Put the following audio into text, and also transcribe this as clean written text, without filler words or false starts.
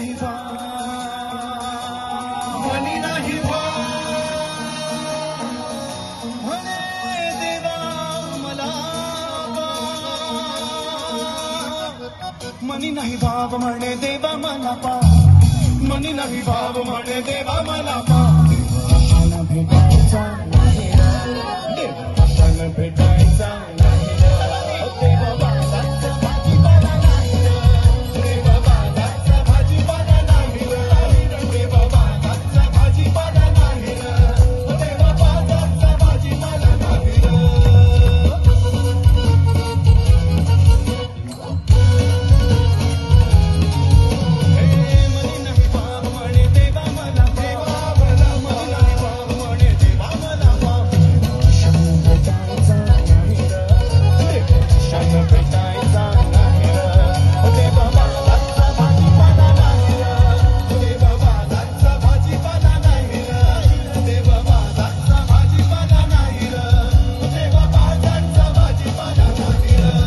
नाही मनी नाही म्हणे देवा मला मनी नाही भाव म्हणे देवा मला पा मनी नाही भाव म्हणे देवा मला पा भेटायचा